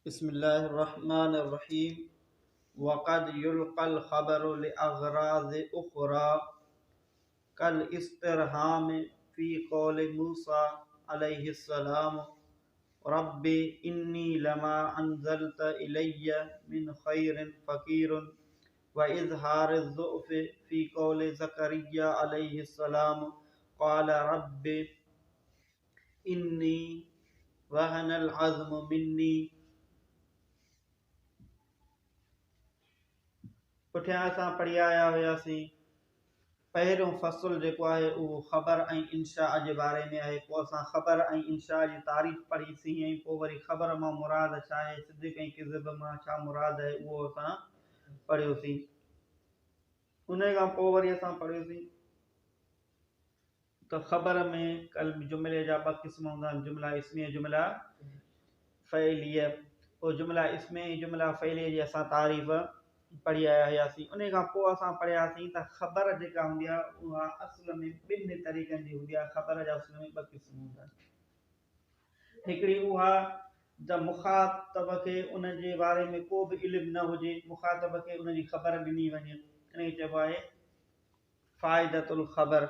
बिस्मिल्लाहिर्रहमानिर्रहीम। वक़द युल्क़ल ख़बरु लिअग़राज़ि उख़रा कल इस्तिरहाम फ़ी क़ौलि मूसा अलैहिस्सलाम रब्बि इन्नी लमा अंज़लत इलय्य मिन ख़ैरिन फ़क़ीरुन व इज़हारिज़ ज़ुअफ़ि फ़ी क़ौलि ज़करिया अलैहिस्सलाम क़ाल रब्बि इन्नी वहनल अज़्मु मिन्नी। पुठियां असां पढ़ी आया हुआसीं। पहिरियों फ़सुल जेको आहे उहो ख़बर ऐं इंशा जे बारे में आहे। पोइ असां ख़बर ऐं इंशा जी तारीफ़ पढ़ीसीं ऐं पोइ वरी ख़बर मां मुराद छा आहे, सिद्दीक़ ऐं किज़ब मां छा मुराद आहे उहो असां पढ़ियोसीं। उन खां पोइ वरी असां पढ़ियोसीं त ख़बर में कल जुमिले जा ॿ क़िस्म हूंदा आहिनि, जुमिला इस्मिया, जुमिला फ़इलिया। पोइ जुमिला इस्मिया ऐं जुमिला फ़इलिया जी असां तारीफ़ पढ़ी आया हुआसीं। उन खां पोइ असां पढ़ियासीं त ख़बर जेका हूंदी आहे उहा असुल में ॿिनि तरीक़नि जी हूंदी आहे। ख़बर जा असुल में ॿ क़िस्म हूंदा आहिनि। हिकिड़ी उहा त मुख़ातब खे उन जे बारे में को बि इल्मु न हुजे, मुख़ातब खे उन जी ख़बर ॾिनी वञे, इन खे चइबो आहे फ़ाइदतुल ख़बर।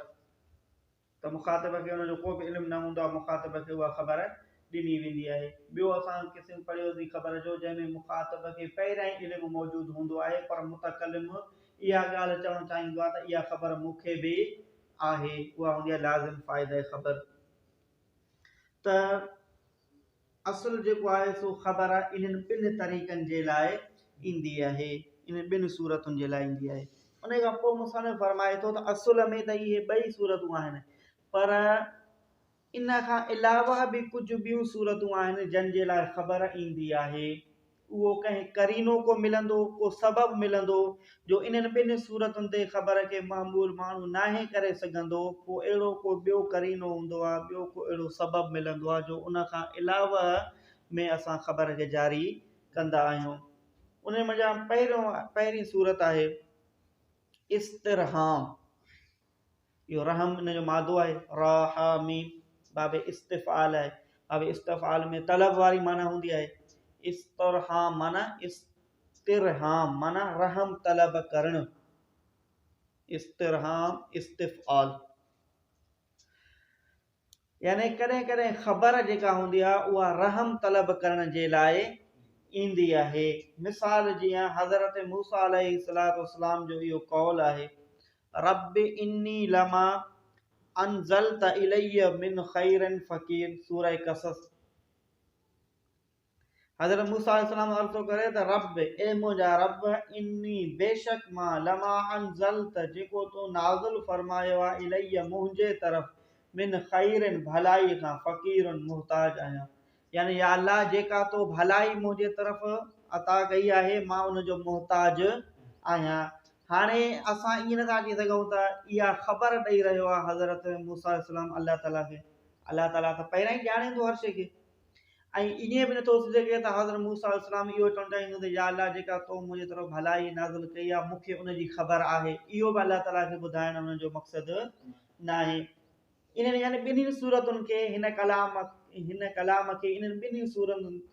त मुख़ातब खे उन जो को बि इल्मु न हूंदो आहे, मुख़ातब खे उहा ख़बर ॾिनी वेंदी आहे। ॿियो असां क़िस्म पढ़ियोसीं ख़बर जो जंहिंमें मुख़ातब खे पहिरियां ई इल्मु मौजूदु हूंदो आहे, पर मुतकलिम इहा ॻाल्हि चवणु चाहींदो आहे त इहा ख़बर मूंखे बि आहे, उहा हूंदी आहे लाज़िम फ़ाइदा ख़बर। त असुल जेको आहे सो ख़बर इन्हनि ॿिनि तरीक़नि जे लाइ ईंदी आहे, इन ॿिनि सूरतुनि जे लाइ ईंदी आहे। उन खां पोइ मुसनिफ़ फरमाए थो त असुल में त इहे ॿई सूरतूं आहिनि, पर इन खां अलावा बि कुझु ॿियूं सूरतूं आहिनि जंहिं जे लाइ ख़बर ईंदी आहे। उहो कंहिं करीनो को मिलंदो, को सबबु मिलंदो जो इन्हनि ॿिनि सूरतुनि ते ख़बर खे मामूल माण्हू नाहे करे सघंदो। को अहिड़ो को ॿियो करीनो हूंदो आहे, ॿियो को अहिड़ो सबबु मिलंदो आहे जो उन खां अलावा में असां ख़बर खे जारी कंदा आहियूं। उन मज़ा पहिरीं सूरत आहे इस्तिरहाम। इहो रहम इन जो मादो आहे, राहामी बाबे इस्तिफ़ाल आहे। बाबे इस्तिफ़ाल में तलब वारी माना हूंदी आहे। इस्तिरहाम माना इस्तिरहाम माना रहम तलब करणु, इस्तिरहाम इस्तिफ़ाल। यानी कॾहिं कॾहिं ख़बर जेका हूंदी आहे उहा रहम तलब करण जे लाइ ईंदी आहे। मिसाल जीअं हज़रत मूसा अलैहिस्सलाम जो इहो कौल आहे, रब्बि इन्नी लमा अंज़लत इलय्य मिन ख़ैरिन फ़क़ीर, सूरह कसस। हज़रत मूसा अलैहिस्सलाम अर्ज़ थो करे त रब, ए मुंहिंजा रब, इन्नी बेशक मां लमा अंज़लत जेको तो नाज़िल फरमायो आहे, इलय्य मुंहिंजे तरफ़, मिन ख़ैरिन भलाई खां, फ़क़ीरुन मुहताज आहियां। यानी या अल्लाह जेका तो भलाई मुंहिंजे तरफ़ अता कई आहे, मां उन जो मुहताज आहियां। हाणे असां ईअं नथा चई सघूं त इहा ख़बर ॾेई रहियो आहे हज़रत मूसा अलैहिस्सलाम अल्लाह ताला खे। अल्लाह ताला त पहिरियां ई ॼाणे थो हर शइ खे। ऐं ईअं बि नथो थी सघे त हज़रत मूसा अलैहिस्सलाम इहो चवणु चाहींदो त या अल्लाह जेका तो मुंहिंजे तरफ़ भलाई नाज़िल कई आहे, मूंखे उन जी ख़बर आहे। इहो बि अल्लाह ताला खे ॿुधाइण उन जो मक़सदु न आहे। इन्हनि यानी ॿिन्हिनि सूरतुनि खे हिन कलाम खे इन्हनि ॿिन्हिनि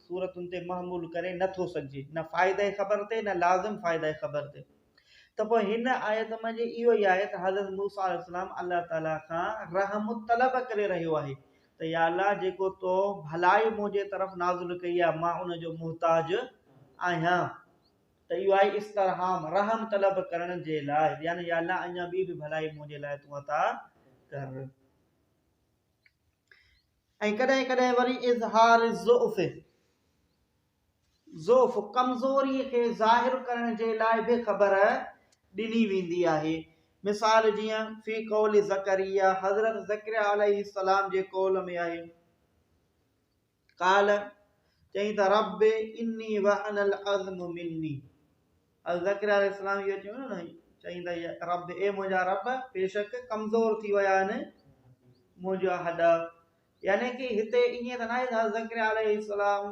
सूरतुनि ते महमूल करे नथो सघिजे, न फ़ाइदे ख़बर ते, न लाज़िम फ़ाइदे ख़बर ते। त पोइ हिन आयत में इहो ई आहे त हज़रत मूसा अलैहिस्सलाम अल्लाह ताला खां रहम तलब करे रहियो आहे त या अल्लाह जेको तो भलाई मुंहिंजे तरफ़ नाज़िल कई आहे, मां उन जो मुहताज आहियां। त इहो आहे इस्तिरहाम, रहम तलब करण जे लाइ, यानी या अल्लाह अञा ॿी बि भलाई मुंहिंजे लाइ तूं अता कर। ऐं कॾहिं कॾहिं वरी इज़हार ज़ुअफ़, ज़ुअफ़ कमज़ोरीअ खे ज़ाहिर करण जे लाइ बि ख़बर ॾिनी वेंदी आहे। मिसाल जीअं फ़ी क़ौल ज़करिया, हज़रत ज़करिया अलैहिस्सलाम जे कौल में आहे, काल चई त रब इन्नी वहनल अज़्मु मिन्नी। ज़करिया अलैहिस्सलाम इहो चयो न, चई त रब, ए मुंहिंजा रब, बेशक कमज़ोर थी विया आहिनि मुंहिंजा हॾ। यानी कि हिते ईअं त न आहे त ज़करिया अलैहिस्सलाम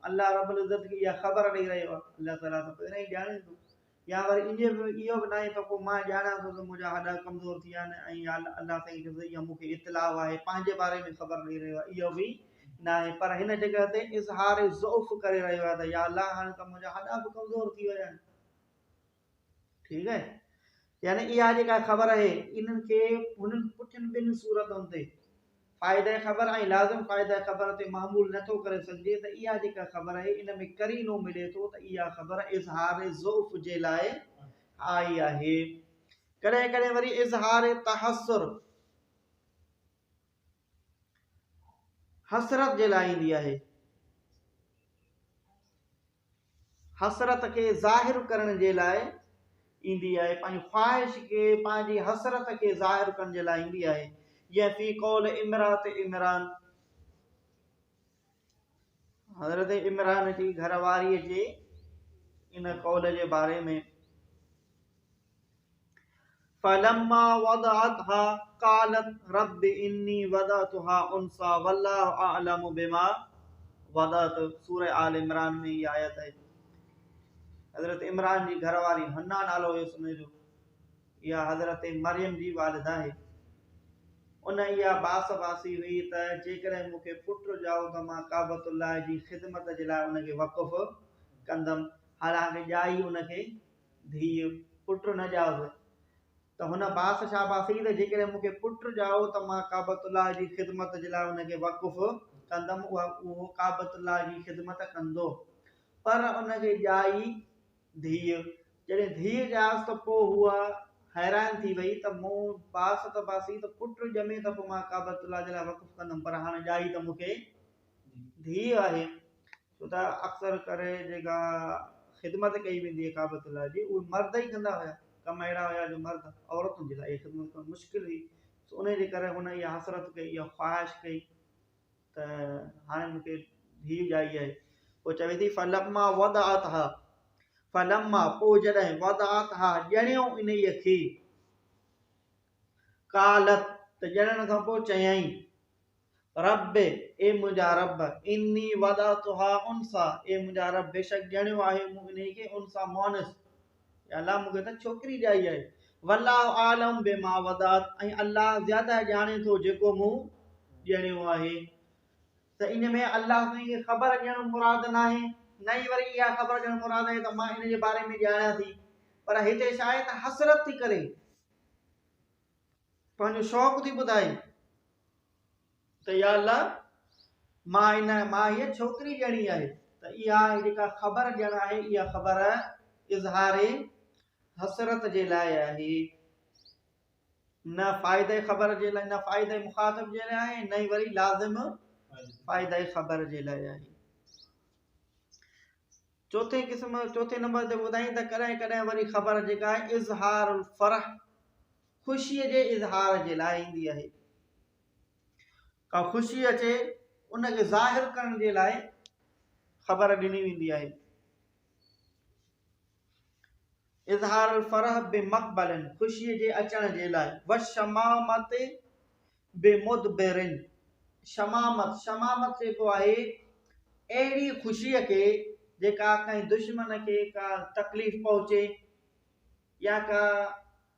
अल्लाह रब्बुल इज़्ज़त खे इहा ख़बर ॾेई रहियो आहे, अल्लाह ताला त पहिरियों ई ॼाणे थो। या वरी इहो बि न आहे त पोइ मां ॼाणां थो त मुंहिंजा हॾ कमज़ोर थी विया आहिनि ऐं अल्लाह साईं इहा मूंखे इतलाउ आहे, पंहिंजे बारे में ख़बर ॾेई रहियो आहे, इहो बि न आहे, पर हिन जगह ते इज़हार ज़ौफ़ करे रहियो आहे त या अल्लाह हाणे त मुंहिंजा हॾा बि कमज़ोर थी विया आहिनि। ठीकु आहे, यानी इहा जेका ख़बर आहे इन्हनि खे हुननि पुठियुनि ॿिनि सूरतुनि ते फ़ाइदे ख़बर ऐं लाज़िम फ़ाइदे ख़बर ते मामूल नथो करे सघिजे, त इहा जेका ख़बर आहे इन में करीनो मिले थो त इहा ख़बर इज़हार ज़ौफ़ जे लाइ आई आहे। कॾहिं कॾहिं वरी इज़हार तहसुर हसरत जे लाइ ईंदी आहे। हसरत खे ज़ाहिर करण जे लाइ ईंदी आहे, पंहिंजी ख़्वाहिश खे पंहिंजी हसरत खे ज़ाहिर करण जे लाइ ईंदी आहे। या फी कौल इमरात इमरान, हज़रत इमरान जी घरवारीअ जे इन कौल जे बारे में फलम्मा वदअतहा क़ालत रब्बि इन्नी वदअतुहा उन्सा वल्लाहु अअलमु बिमा वदअत। सूरह आल इमरान में ये आयत है। हज़रत इमरान जी घरवारी हन्ना नालो हुयुसि उनजो, इहा हज़रत मरियम जी वालिदा है। उन इहा बास बासी हुई त जेकॾहिं मूंखे पुटु ॼाओ त मां काबतुल्लाह जी ख़िदमत जे लाइ उनखे वक़ुफ़ कंदमि। हालांकि ॼाई उनखे धीउ, पुटु न ॼाओसि, त हुन बास छा बासी त जेकॾहिं मूंखे पुटु ॼाओ त मां काबतुल्लाह जी ख़िदमत जे लाइ उनखे वक़ुफ़ कंदमि, उहो काबतुल्लाह जी ख़िदमत कंदो। पर उनखे ॼाई धीउ, जॾहिं धीउ ॼास त पोइ हूअ हैरान थी वई त मूं बास त बासी त पुटु ॼमे त पोइ मां काबतुल्लाह जे लाइ वक़ुफ़ कंदमि, पर हाणे ॼाई त मूंखे धीउ आहे। छो त अक्सर करे जेका ख़िदमत कई वेंदी आहे काबतुल्लाह जी, उहे मर्द ई कंदा हुया। कम अहिड़ा हुया जो मर्द, औरतुनि जे लाइ ख़िदमत करणु मुश्किल हुई। उन जे करे हुन इहा हसरत कई, इहा ख़्वाहिश कई त हाणे मूंखे धीउ ॼाई आहे। पोइ चवे थी फलम्मा वदअतहा, फलम्मा पोइ जॾहिं वदअतहा ॼणियो इन्हीअ खे, क़ालत त ॼणण खां पोइ चयईं रब ए मुंहिंजा रब इन्नी वदअतुहा उन्सा, ए मुंहिंजा रब बेशक ॼणियो आहे मूं इन्हीअ खे उन्सा मोनस, या अल्लाह मूंखे त छोकिरी ॼाई आहे। वल्लाहु आलम बिमा वदअत, ऐं अल्लाह ज़्यादा ॼाणे थो जेको मूं ॼणियो आहे। त इन में अल्लाह साईं खे ख़बर ॾियणु मुराद न आहे, न ई वरी इहा ख़बर ॾियणु मुराद आहे त मां इन जे बारे में ॼाणा थी, पर हिते छा आहे त हसरत थी करे, पंहिंजो शौक़ थी ॿुधाए त या अल्लाह मां हीअ छोकिरी ॼणी आहे। त इहा जेका ख़बर ॼण आहे, इहा ख़बर इज़हारे हसरत जे लाइ आहे, न फ़ाइदे ख़बर जे लाइ, न फ़ाइदे मुखातिब जे लाइ आहे, न ई वरी लाज़िम फ़ाइदे ख़बर जे लाइ आहे। चौथे नंबर ते ॿुधाई त कॾहिं कॾहिं वरी ख़बर जेका आहे इज़हारुल फ़रह, ख़ुशीअ जे इज़हार जे लाइ ईंदी आहे। का ख़ुशी अचे उनखे ज़ाहिर करण जे लाइ ख़बर ॾिनी वेंदी आहे। इज़हारुल फ़रह बिमक़बलिन, ख़ुशीअ जे अचण जे लाइ, वशमामत बिमुदबिरिन, शमामत, शमामत जेको आहे अहिड़ी ख़ुशीअ खे जेका कंहिं दुश्मन खे का तकलीफ़ पहुचे या का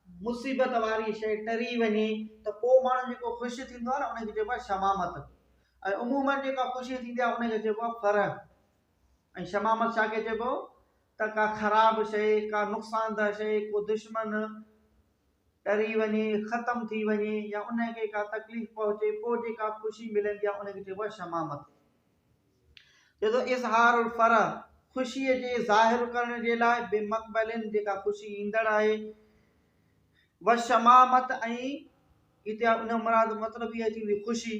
मुसीबत वारी शइ टरी वञे त पोइ माण्हू जेको ख़ुशि थींदो आहे न, उनखे चइबो आहे शमामत। ऐं उमूमन जेका ख़ुशी थींदी आहे उनखे चइबो आहे फ़रह। ऐं शमामत छा खे चइबो त का ख़राबु शइ, का नुक़सानदह शइ, को दुश्मन टरी वञे, ख़तमु थी वञे, या उनखे का तकलीफ़ पहुचे, पोइ जेका ख़ुशी मिलंदी आहे उनखे चइबो आहे शमामत। चए थो इज़हारुल फ़रह, ख़ुशीअ जे ज़ाहिर करण जे लाइ, बिमक़बलिन, जेका ख़ुशी ईंदड़ आहे, व शमामत, ऐं हिते उन मुराद मतिलबु इहा थींदी ख़ुशी,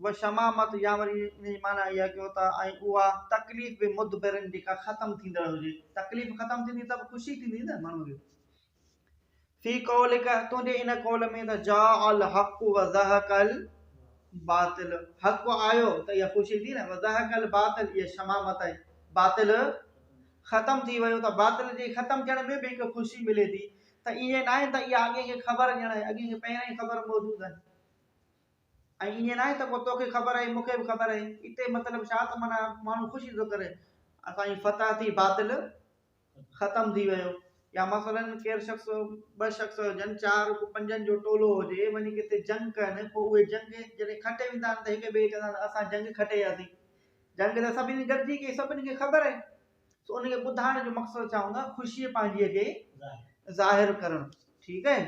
व शमामत, या वरी इन जी माना इहा कयो था, ऐं उहा तकलीफ़ बिमुदबिरिन, जेका ख़तमु थींदड़ हुजे। तकलीफ़ ख़तमु थींदी त ख़ुशी थींदी न माण्हू खे। फी कौलिक, तुंहिंजे इन कौल में त जाअल हक़ व ज़हक़ल बातिल, हक़ आयो त इहा ख़ुशी थी न, व ज़हक़ल बातिल, इहा शमामत आहे, बातिल ख़तमु थी वियो, त बातिल जे ख़तमु थियण में बि हिकु ख़ुशी मिले थी। त ईअं न आहे त इहा अॻे खे ख़बर ॼण आहे, अॻे खे पहिरियों ई ख़बर मौजूदु आहे। ऐं ईअं न आहे त पोइ तोखे ख़बर आहे मूंखे बि ख़बर आहे। हिते मतिलबु छा त माना माण्हू ख़ुशी थो करे, असांजी फतह थी, बातिल ख़तमु थी वियो। या मसलन केर शख्स ब शख्स जन 4 5 जो टोलो हुजे वनी किते जंग कन पो उहे जंग जने खटे विंदा त हिक बे चंदा असा जंग खटे यासी जंग त सभिनी गॾिजी के सभिनी खे ख़बर है तो उनके बुधाइण जो मकसद छा हूंदा खुशी पंहिंजी के ज़ाहिर करण ठीक है।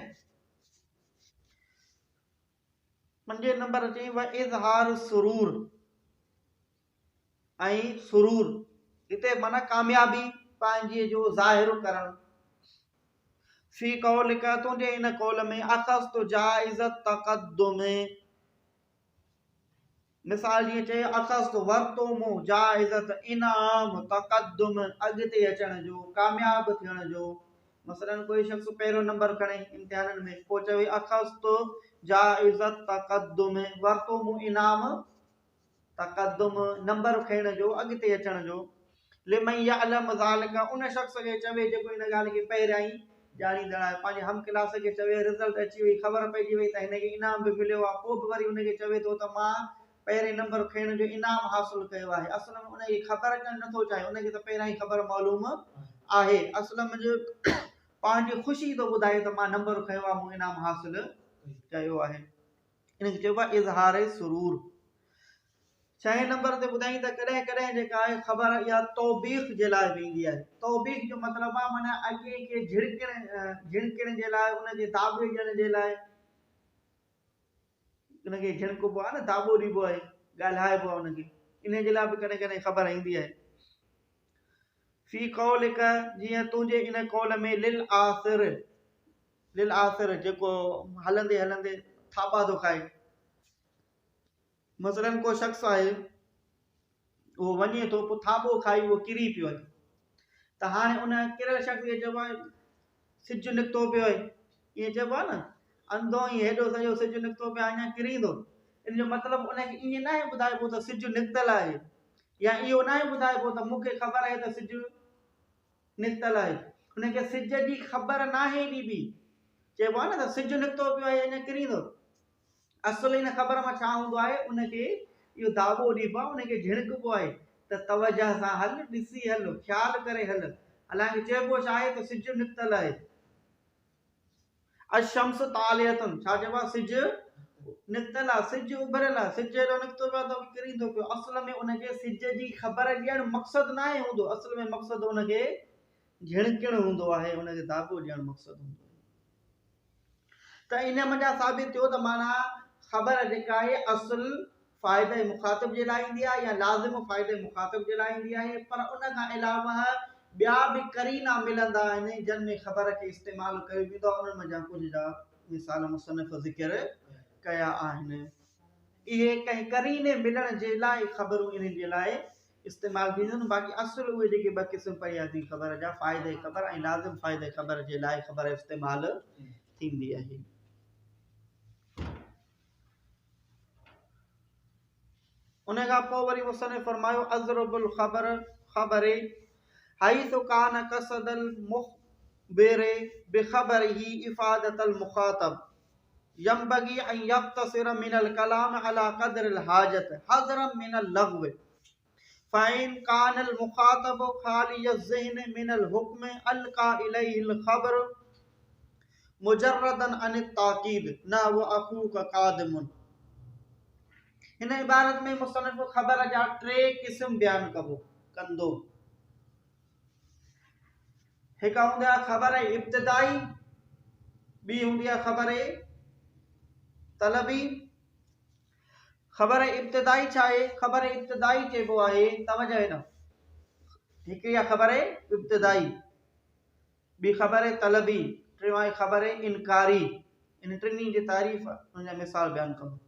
पंजे नंबर अचे व इज़हार सुरूर आई सुरूर इते माना कामयाबी पंहिंजी जो ज़ाहिर करण फी कौलिक तुंहिंजे इन कौल में अखस्तु जाइज़त तक़द्दुम मिसाल जीअं चए अखस्तु वरितो मूं जाइज़त इनाम तक़द्दुम अॻिते अचण जो कामयाब थियण जो मसलन कोई शख्स पहिरियों नंबर खणे इम्तिहाननि में पोइ चवे अखस्तु जाइज़त तक़द्दुम वरितो मूं इनाम तक़द्दुम नंबर खणण जो अॻिते अचण जो लिमन यअलम ज़ालिक उन शख्स खे चवे जेको इन ॻाल्हि खे पहिरियां ई ॼाणींदड़ आहे पंहिंजे हम क्लास खे चवे रिज़ल्ट अची वई ख़बर पइजी वई त हिनखे इनाम बि मिलियो आहे पोइ बि वरी उनखे चवे थो त मां पहिरें नंबर खणण जो इनाम हासिल कयो आहे असल में उनखे ख़बर अचणु नथो चाहे उनखे त पहिरियां ई ख़बर मालूम आहे असल में पंहिंजी ख़ुशी थो ॿुधाए त मां नंबर खयो आहे मूं इनाम हासिल कयो आहे इनखे चइबो आहे इज़हार सुरूर। 6 नंबर ते ॿुधाई त कॾहिं कॾहिं जेका आहे ख़बर इहा तौबीख जे लाइ वेंदी आहे तौबीख जो मतिलबु आहे माना अॻे खे झिड़कण जे लाइ उनखे दाॿे ॾियण जे लाइ उनखे झिड़कबो आहे न दाॿो ॾिबो आहे ॻाल्हाइबो आहे उनखे इन जे लाइ बि कॾहिं कॾहिं ख़बर ईंदी आहे फी कौलिक जीअं तुंहिंजे इन कौल में लिल आसिर जेको हलंदे हलंदे थाॿा थो खाए मसलन को शख्स आहे वो वञे थो पोइ थाॿो खाई उहो किरी पियो आहे त हाणे उन किरियल शख्स खे चइबो आहे सिज निकितो पियो आहे ईअं चइबो आहे न अंधो ई हेॾो सॼो सिज निकितो पियो आहे अञा किरींदो इन जो मतिलबु उनखे ईअं न आहे ॿुधाइबो त सिज निकितल आहे या इहो न आहे ॿुधाइबो त मूंखे ख़बर आहे त सिज निकितल आहे उनखे सिज जी ख़बर न आहे ॾिबी चइबो आहे न त सिज निकितो पियो आहे अञा किरींदो असुल इन ख़बर में छा हूंदो आहे उनखे इहो दाॿो ॾिबो आहे उनखे झिड़कबो आहे त तवजह सां हल ॾिसी हल ख़्याल करे हल हालांकि चइबो छा आहे त सिज निकितल आहे अशम्स तालियतुन छा चइबो आहे सिज निकितल आहे सिज उभरियल आहे सिज हेॾो निकितो पियो आहे त किरींदो पियो असल में उनखे सिज जी ख़बर ॾियणु मक़सदु न आहे हूंदो असल में मक़सदु उनखे झिड़कणु हूंदो आहे उनखे दाॿो ॾियणु मक़सदु हूंदो त इन मञा साबित थियो त माना ख़बर जेका आहे असुल फ़ाइदे मुखातिब जे लाइ ईंदी आहे या लाज़िम फ़ाइदे मुखातिब जे लाइ ईंदी आहे पर उन खां अलावा ॿिया बि करीना मिलंदा आहिनि जिन में ख़बर खे इस्तेमालु कयो वेंदो आहे उन्हनि जा कुझु जा मिसाल मुसनिफ़ ज़िक्र कया आहिनि इहे कंहिं करीने मिलण जे लाइ ख़बरूं इन जे लाइ इस्तेमालु थींदियूं आहिनि बाक़ी असुल उहे जेके ॿ क़िस्म पया थी ख़बर जा फ़ाइदे ख़बर ऐं लाज़िम फ़ाइदे ख़बर जे लाइ ख़बर इस्तेमालु थींदी आहे। उन खां पोइ वरी मुसनिफ़ फरमायो अज़रबुल ख़बर ख़बरे हैसु कान कसदल मुख़बिर बिख़बरिही इफ़ादतल मुख़ातब यंबगी अन यक़्तसिर मिनल कलाम अला क़द्रिल हाजत हज़रम मिनल लग़्व फ़इन कानल मुख़ातब ख़ालिय ज़हन मिनल हुक्म अलका इलैहिल ख़बर मुजर्रदन अन ताक़ीद न व अख़ूक क़ादिमुन इन इबारत में मुसनिफ़ ख़बर जा 3 क़िस्म बयान कंदो हिकु हूंदी आहे ख़बर इब्तिदाई ॿी हूंदी आहे ख़बर तलबी ख़बर इब्तिदाई छा आहे ख़बर इब्तिदाई चइबो आहे तवजह है न हिकु आहे ख़बर इब्तिदाई ॿी ख़बर तलबी टियों आहे ख़बर इनकारी इन टिनी जी तारीफ़ उन जा मिसाल बयान कंदो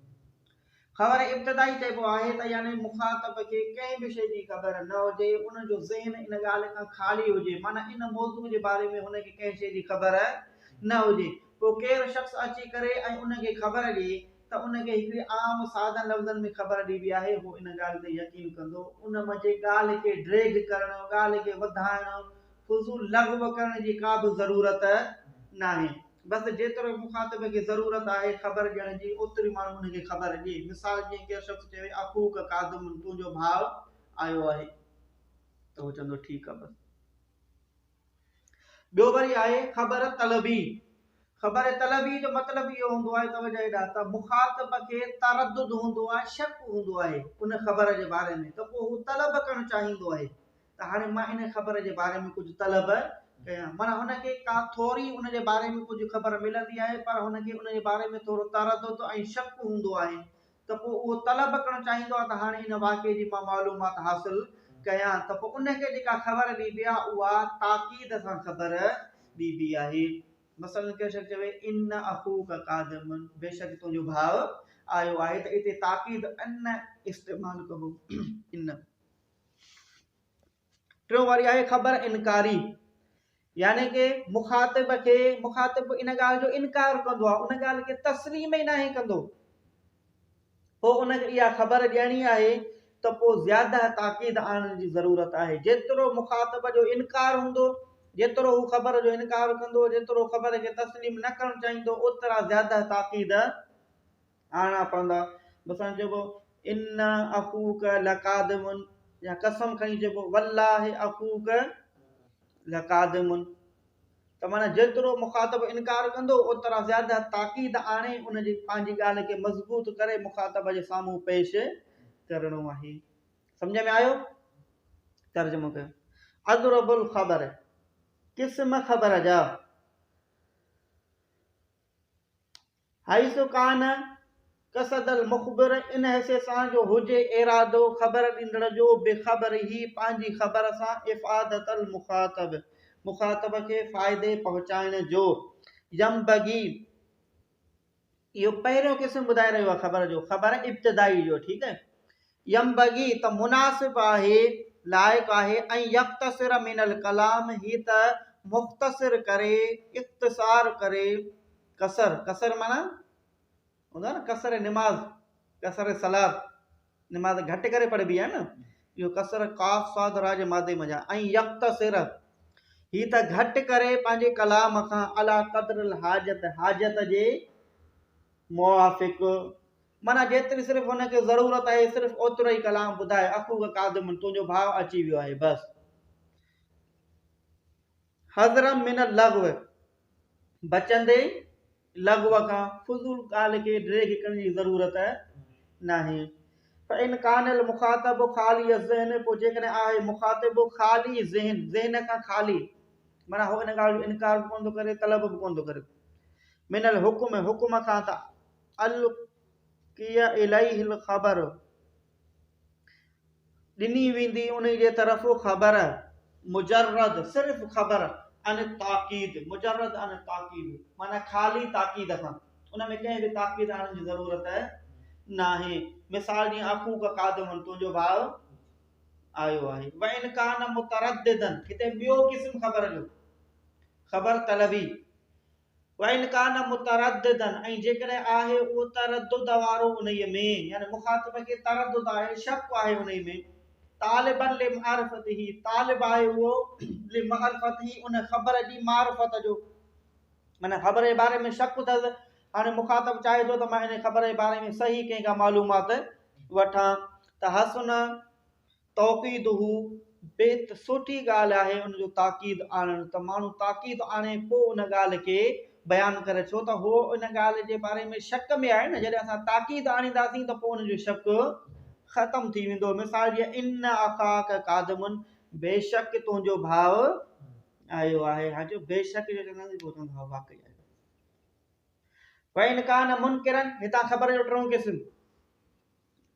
ख़बर इब्तिदाई चइबो आहे त यानी मुखातब खे कंहिं बि शइ जी ख़बर न हुजे उन जो ज़हन इन ॻाल्हि खां ख़ाली हुजे माना इन मौज़ू जे बारे में हुनखे कंहिं शइ जी ख़बर न हुजे पोइ केरु शख़्स अची करे ऐं उनखे ख़बर ॾिए त उनखे हिकिड़ी आम सादा लफ़्ज़नि में ख़बर ॾिबी आहे उहो इन ॻाल्हि ते यकीन कंदो उन मंझि ॻाल्हि खे ड्रैग करणु ॻाल्हि खे वधाइणु फुज़ूल लग़्व करण जी का बि ज़रूरत न आहे बस जेतिरो मुखातिब खे ज़रूरत आहे ख़बर ॾियण जी ओतिरी माण्हू उनखे ख़बर ॾिए मिसाल जीअं केरु शख़्स चवे अख़ूक क़ादिम तुंहिंजो भाउ आयो आहे त उहो चवंदो ठीकु आहे बसि ॿियो वरी आहे ख़बर तलबी। ख़बर तलबी जो मतिलबु इहो हूंदो आहे तवजो हेॾा त मुखातिब खे तरदुद हूंदो आहे, शक हूंदो आहे उन ख़बर जे बारे में, त पोइ हू तलब करणु चाहींदो आहे त हाणे मां इन ख़बर जे बारे में कुझु तलब कयां। माना हुनखे का थोरी उन जे बारे में कुझु ख़बर मिलंदी आहे पर हुनखे उन जे बारे में थोरो तरदुद ऐं शक हूंदो आहे, त पोइ उहो तलब करणु चाहींदो आहे त हाणे इन वाक़े जी मां मालूमात हासिल कयां। त पोइ उनखे जेका ख़बर ॾिबी आहे उहा ताक़ीद सां ख़बर ॾिबी आहे। मसलन के शख़्स चवे इन अखूक क़ादिमुन, बेशक तुंहिंजो भाउ आयो आहे, त इते ताक़ीद अन इस्तेमाल कबो इन। टियों वारी आहे ख़बर इनकारी, यानी कि मुखातिब इन ॻाल्हि जो इनकार कंदो आहे, उन ॻाल्हि खे तस्लीम ई नाहे कंदो, पोइ उनखे इहा ख़बर ॾियणी आहे त पोइ ज़्यादा ताक़ीद आणण जी ज़रूरत आहे। जेतिरो मुखातिब जो इनकार हूंदो, जेतिरो हू ख़बर जो इनकार कंदो, जेतिरो ख़बर खे तस्लीम न करणु चाहींदो, ओतिरा ज़्यादा ताक़ीद आणणा पवंदा। मसलन चइबो इन अखूक लक़ादिमुन, या कसम खणी चइबो वल्लाहि अखूक लक़ादिमुन, त माना जेतिरो मुखातिब इनकार कंदो ओतिरा ज़्यादा ताक़ीद आणे उनजी पंहिंजी ॻाल्हि खे मज़बूत करे मुखातिब जे साम्हूं पेश करणो आहे। सम्झ में आयो? तर्जुमो कयो। अदरबुल ख़बर, क़िस्म ख़बर जा। हाइसु कान कसदल मुख़बिर, इन हिसे सां जो हुजे इरादो ख़बर ॾींदड़ जो बेख़बर ही पंहिंजी ख़बर सां इफ़ादतल मुखातिब, मुखातिब खे फ़ाइदे पहुचाइण जो। यमबगी, इहो पहिरियों क़िस्म ॿुधाए रहियो आहे ख़बर जो, ख़बर इब्तिदाई जो, ठीकु आहे। यमबगी त मुनासिब आहे, लाइक़ आहे, ऐं यख्तसिर मिनल कलाम, ही त मुख़्तसिर करे, इख़्तिसार करे, कसर माना हूंदो आहे न कसर निमाज़, कसर सलात, निमाज़ घटि करे पढ़बी आहे न, इहो कसर काफ़ साद रा जे मादे मज़ा। ऐं यख्तसिर, ही त घटि करे पंहिंजे कलाम खां अला क़द्रिल हाजत, हाजत जे मुवाफ़िक़, माना जेतिरी सिर्फ़ु हुनखे ज़रूरत आहे सिर्फ़ु ओतिरो ई कलाम ॿुधाए। अखूक क़ादिमुन, तुंहिंजो भाउ अची वियो आहे, बसि। हज़रम मिनल लग़्व, बचंदे लग़्व खां, फुज़ूल ॻाल्हि खे ड्रेग करण जी ज़रूरत नाहे। फ़इन कानल मुखातिब ख़ाली ज़हन, पोइ जेकॾहिं आहे मुखातिब ख़ाली ज़हन, ज़हन खां ख़ाली, माना हो इन ॻाल्हि जो इनकार बि कोन थो करे, तलब बि कोन थो करे। मिनल हुकुम, हुकुम खां त अलकिया इलैहिल ख़बर, ॾिनी वेंदी उन जे तरफ़ ख़बर, मुजर्रद सिर्फ़ ख़बर, अन ताक़ीद, मुजर्रद अन ताक़ीद, माना ख़ाली ताक़ीद खां, उन में कंहिं बि ताक़ीद आणण जी ज़रूरत नाहे। मिसाल जीअं अखूक क़ादिमुन, तुंहिंजो भाउ आयो आहे। व इन कान मुतरद्दिदन, हिते ॿियो क़िस्म ख़बर जो, ख़बर तलबी। व इन कान मुतरद्दिदन, ऐं जेकॾहिं आहे उहो तरद्दुद वारो उन्हीअ में, यानी मुखातिब खे तरद्दुद आहे, शक आहे उन में। तालिबन लिमारिफतिही, तालिब आहे उहो लिमारिफतिही, उन ख़बर जी मारिफत जो, माना ख़बर जे बारे में शक अथसि, हाणे मुखातिब चाहे थो त मां इन ख़बर जे बारे में सही कंहिं खां मालूमात वठां, त हसन तौक़ीदहू, बेत सुठी ॻाल्हि आहे उनजो ताक़ीद आणणु, त माण्हू ताक़ीद आणे पोइ उन ॻाल्हि खे बयानु करे, छो त हो इन ॻाल्हि जे बारे में शक में आहे न, जॾहिं असां ताक़ीद आणींदासीं त पोइ उनजो शक ख़तमु थी वेंदो। मिसाल जीअं इन अखाक क़ादिमुन, बेशक तुंहिंजो भाउ आयो आहे, हाजो बेशक जो चवंदासीं पोइ तुंहिंजो भाउ वाक़ई आहे। फ़इन कान मुनकिरन, हितां ख़बर जो टियों क़िस्म,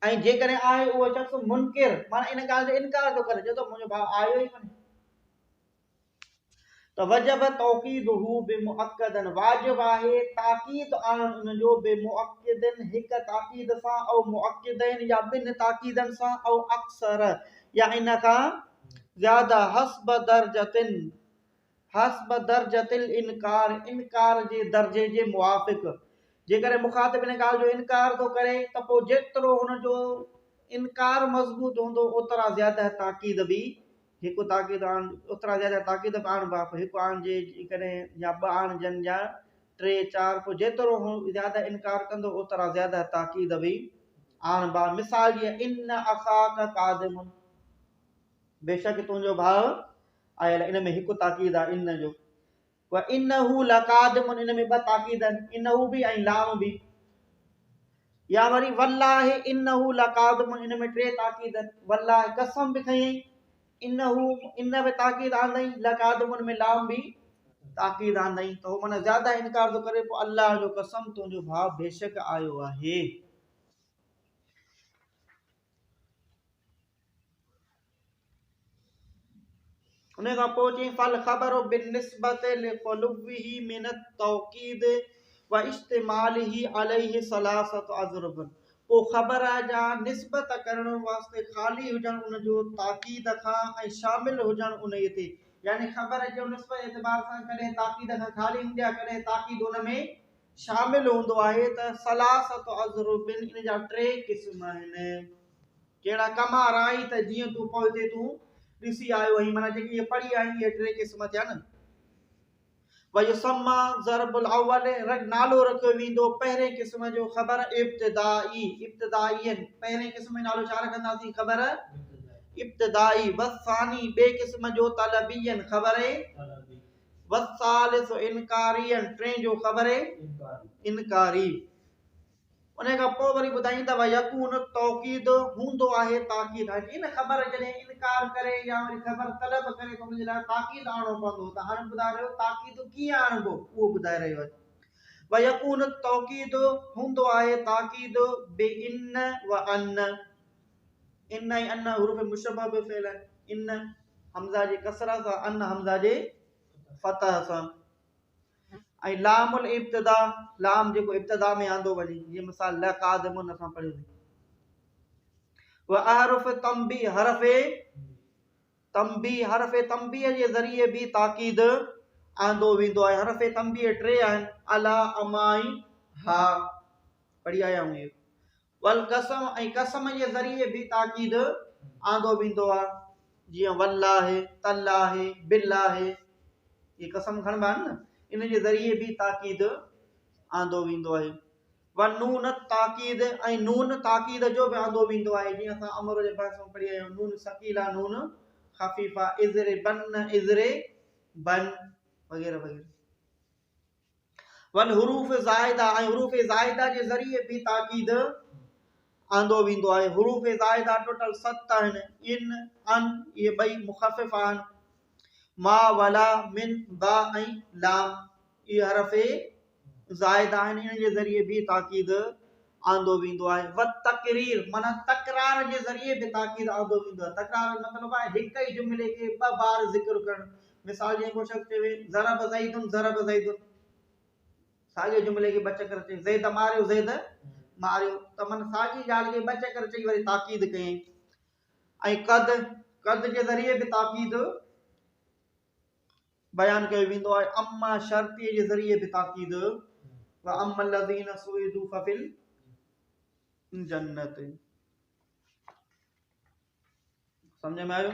ऐं जेकॾहिं आहे उहो शख़्स मुनकिर, माना इन ॻाल्हि जो इनकार थो करे, चए थो मुंहिंजो भाउ आयो ई कोन्हे, त वजब तौक़ीदहू बिमुअक्कदन, वाजिब आहे ताक़ीद आणण उनजो बिमुअक्कदन, हिक ताक़ीद सां, औ मुअक्कदैन, या ॿिनि ताक़ीदनि सां, औ अक्सर, या इन खां ज़्यादा, हस्ब दर्जतिन, हस्ब दर्जतिल इनकार, इनकार जे दर्जे जे मुवाफ़िक़। जेकॾहिं मुखातिब इन ॻाल्हि जो इनकार थो करे त पोइ जेतिरो हुनजो इनकार मज़बूत हूंदो ओतिरा ज़्यादा ताक़ीद बि, हिकु ताक़ीद आण, ओतिरा ज़्यादा ताक़ीद बि आणिबा, हिकु आणिजे कॾहिं, या ॿ आणिजनि, या 3 4, पोइ जेतिरो हू ज़्यादा इनकार कंदो ओतिरा ज़्यादा ताक़ीद बि आणिबा। मिसाल जीअं इन अखाक क़ादिमुन, बेशक तुंहिंजो भाउ आयल, इन में हिकु ताक़ीद आहे इन जो। व इन्नहु लकादिमुन, इन में ब ताकीद आहिनि, इन्नहु भी ऐं लाम भी। या वरी वल्लाहि इन्नहु लकादिमुन, इन में टे ताकीद आहिनि, वल्लाहि कसम भी खई, इन्नहु इन में ताकीद आंदई, लकादिमुन में लाम भी ताकीद आंदई। तो माना ज्यादा इनकार तो करे, पोइ अल्लाह जो कसम तुंहिंजो भाउ बेशक आयो आहे। उन खां पोइ चई फल ख़बर बिनिस्बत लिक़ुलुबिही मिन तौकीद व इस्तेमालिही अलैहि सलासत अज़रबन। पोइ ख़बर जा निस्बत करण वास्ते ख़ाली हुजण उन जो ताकीद खां ऐं शामिल हुजण उन ते, यानी ख़बर जो निस्बत एतबार सां कॾहिं ताकीद खां ख़ाली हूंदी आहे, कॾहिं ताकीद उन में शामिल हूंदो आहे। त सलासत अज़रबिन, इन जा टे क़िस्म आहिनि। कहिड़ा कमा राई, त जीअं तूं पोइ तूं ॾिसी आयो आहीं, माना जेकी ये पढ़ी आई ये टे क़िस्म थिया न। वयुसम्मा ज़रबुल अव्वल, नालो रखियो वेंदो पहिरें क़िस्म जो ख़बर इब्तिदाई, इब्तिदाईयन, पहिरें क़िस्म में नालो छा रखंदासीं, ख़बर इब्तिदाई। वसानी, ॿिए क़िस्म जो तलबियन, ख़बर वसालिस इनकारियन, टे जो ख़बर इनकारी। उन खां पोइ वरी ॿुधाईंदा यकून तौकीद, हूंदो आहे ताकीद। इन ख़बर जॾहिं इनकार करे या वरी ख़बर तलब करे तो उनजे लाइ ताकीद आणो पवंदो। त हाणे ॿुधाए रहियो ताकीद कीअं आणबो, उहो ॿुधाए रहियो आहे। व यकून तौकीद, हूंदो आहे ताकीद बि इन व अन, इन ऐं अन हुरूफ मुशब्बह बि फेल आहिनि, इन हमज़ा जे कसरा सां, अन हमज़ा जे फतह सां। ऐं लामुल इब्तिदा, लाम जेको इब्तिदा में आंदो वञे, जीअं मिसाल लकादिमुन असां पढ़ियोसीं। व अहरुफ तंबी, हरफ़े तंबी, हरफ़े तंबीह जे ज़रिए भी ताकीद आंदो वेंदो आहे। हरफ़े तंबीह टे आहिनि, अला, अमाई, हा, पढ़ी आया हूं। वल कसम, ऐं कसम जे ज़रिए भी ताकीद आंदो वेंदो आहे, जीअं वल्लाहि, तल्लाहि, बिल्लाहि, ये कसम खणबा आहिनि न, इन जे ज़रिए भी ताकीद आंदो वेंदो आहे। व नून ताकीद, ऐं नून ताकीद जो भी आंदो वेंदो आहे, जीअं असां अमर जे बहस में पढ़ी आहियूं, नून सकीला, नून खफीफा, इज़रे बन, इज़रे बन, वग़ैरह वग़ैरह। वल हुरूफ ज़ाइदा, ऐं हुरूफ ज़ाइदा जे ज़रिए भी ताकीद आंदो वेंदो आहे। हुरूफ ज़ाइदा टोटल 7 आहिनि, इन, अन, ये ॿई मुख़फ़िफ़ आहिनि। मा, वला, मिन, बा ऐं लाम, ये हरफ़े ज़ाइदा आहिनि, इन जे ज़रिए भी ताकीद आंदो वेंदो आहे। व तकरीर, माना तकरार जे ज़रिए भी ताकीद आंदो वेंदो आहे। तकरार जो मतलब आहे हिक ई जुमिले खे ॿ बार ज़िक्र करणु। मिसाल जीअं को शख़्स चवे ज़रब ज़ैदुन, ज़रब ज़ैदुन, साॻे जुमिले खे ॿ चकर चई, ज़ैद मारियो, ज़ैद मारियो, त मन साॻी ॻाल्हि खे ॿ चकर चई वरी ताकीद कयईं। ऐं कद, कद जे ज़रिए भी ताकीद बयान कयो वेंदो आहे। अम्मा, शर्तीअ जे ज़रिए भी ताकीद, व अम्मल लज़ीना सुइदू फफिल जन्नत। समझ में आयो?